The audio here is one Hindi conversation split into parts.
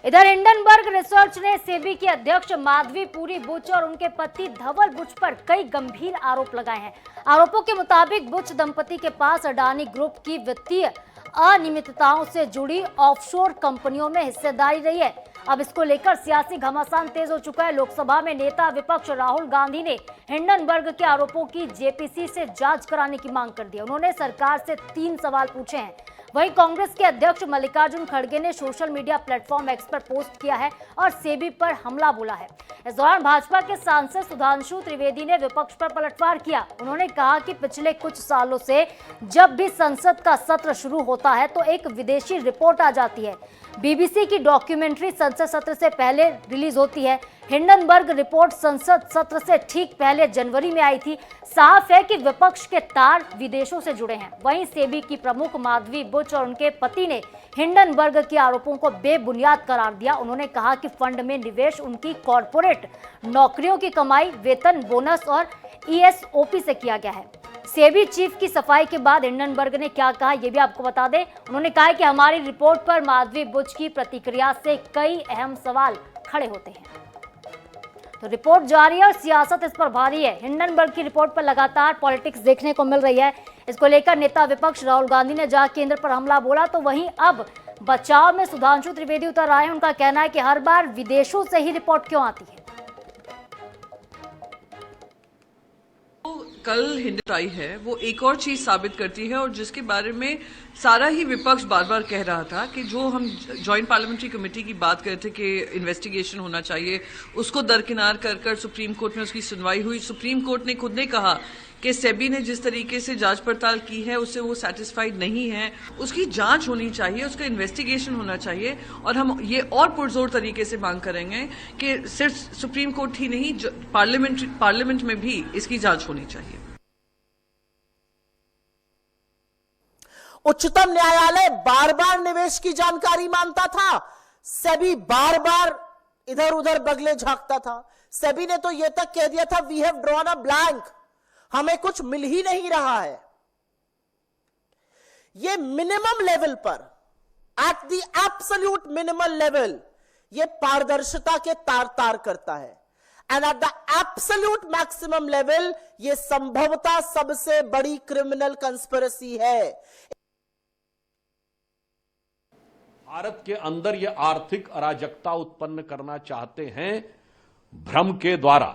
इधर हिंडनबर्ग रिसर्च ने सेबी के अध्यक्ष माधवी पुरी बुच और उनके पति धवल बुच पर कई गंभीर आरोप लगाए हैं। आरोपों के मुताबिक बुच दंपति के पास अडानी ग्रुप की वित्तीय अनियमितताओं से जुड़ी ऑफशोर कंपनियों में हिस्सेदारी रही है। अब इसको लेकर सियासी घमासान तेज हो चुका है। लोकसभा में नेता विपक्ष राहुल गांधी ने हिंडनबर्ग के आरोपों की जेपीसी से जांच कराने की मांग कर दी। उन्होंने सरकार से 3 सवाल पूछे हैं। वहीं कांग्रेस के अध्यक्ष मल्लिकार्जुन खड़गे ने सोशल मीडिया प्लेटफॉर्म एक्स पर पोस्ट किया है और सेबी पर हमला बोला है। इस दौरान भाजपा के सांसद सुधांशु त्रिवेदी ने विपक्ष पर पलटवार किया। उन्होंने कहा कि पिछले कुछ सालों से जब भी संसद का सत्र शुरू होता है तो एक विदेशी रिपोर्ट आ जाती है। बीबीसी की डॉक्यूमेंट्री संसद सत्र से पहले रिलीज होती है। हिंडनबर्ग रिपोर्ट संसद सत्र से ठीक पहले जनवरी में आई थी। साफ है कि विपक्ष के तार विदेशों से जुड़े हैं। वहीं सेबी की प्रमुख माधवी बुच और उनके पति ने हिंडनबर्ग के आरोपों को बेबुनियाद करार दिया। उन्होंने कहा कि फंड में निवेश उनकी कॉर्पोरेट नौकरियों की कमाई, वेतन, बोनस और ईएसओपी से किया गया है। सेबी चीफ की सफाई के बाद हिंडनबर्ग ने क्या कहा ये भी आपको बता दें। उन्होंने कहा कि हमारी रिपोर्ट पर माधवी बुच की प्रतिक्रिया से कई अहम सवाल खड़े होते हैं। तो रिपोर्ट जारी है और सियासत इस पर भारी है। हिंडनबर्ग की रिपोर्ट पर लगातार पॉलिटिक्स देखने को मिल रही है। इसको लेकर नेता विपक्ष राहुल गांधी ने जहां केंद्र पर हमला बोला तो वहीं अब बचाव में सुधांशु त्रिवेदी उतर आए हैं। उनका कहना है कि हर बार विदेशों से ही रिपोर्ट क्यों आती है। कल हिंडनबर्ग आई है वो एक और चीज साबित करती है और जिसके बारे में सारा ही विपक्ष बार बार कह रहा था कि जो हम जॉइंट पार्लियामेंट्री कमेटी की बात करते थे कि इन्वेस्टिगेशन होना चाहिए, उसको दरकिनार कर सुप्रीम कोर्ट में उसकी सुनवाई हुई। सुप्रीम कोर्ट ने खुद ने कहा कि सेबी ने जिस तरीके से जांच पड़ताल की है उससे वो सेटिस्फाइड नहीं है। उसकी जांच होनी चाहिए, उसका इन्वेस्टिगेशन होना चाहिए और हम ये और पुरजोर तरीके से मांग करेंगे कि सिर्फ सुप्रीम कोर्ट ही नहीं पार्लियामेंट में भी इसकी जांच होनी चाहिए। उच्चतम न्यायालय बार बार निवेश की जानकारी मांगता था, सेबी बार बार इधर उधर बगले झांकता था। सेबी ने तो यह तक कह दिया था we have drawn a blank, हमें कुछ मिल ही नहीं रहा है। ये मिनिमम लेवल पर, at the absolute minimum level, ये पारदर्शिता के तार तार करता है। And at the absolute maximum level ये संभवतः सबसे बड़ी क्रिमिनल कंस्पिरेसी है। भारत के अंदर ये आर्थिक अराजकता उत्पन्न करना चाहते हैं भ्रम के द्वारा,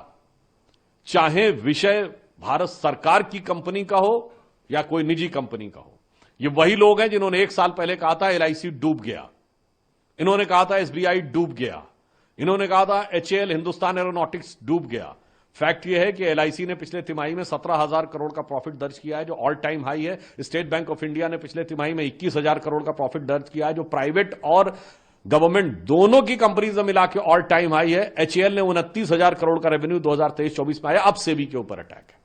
चाहे विषय भारत सरकार की कंपनी का हो या कोई निजी कंपनी का हो। ये वही लोग हैं जिन्होंने 1 साल पहले कहा था एलआईसी डूब गया, इन्होंने कहा था एसबीआई डूब गया, इन्होंने कहा था एचएएल हिंदुस्तान एरोनॉटिक्स डूब गया। फैक्ट यह है कि एलआईसी ने पिछले तिमाही में 17,000 करोड़ का प्रॉफिट दर्ज किया है, जो ऑल टाइम हाई है। स्टेट बैंक ऑफ इंडिया ने पिछले तिमाही में 21,000 करोड़ का प्रॉफिट दर्ज किया है, जो प्राइवेट और गवर्नमेंट दोनों की कंपनीज में मिला के ऑल टाइम हाई है। एचएएल ने 29,000 करोड़ का रेवेन्यू 2023-24 में आया। अब सेबी के ऊपर अटैक है।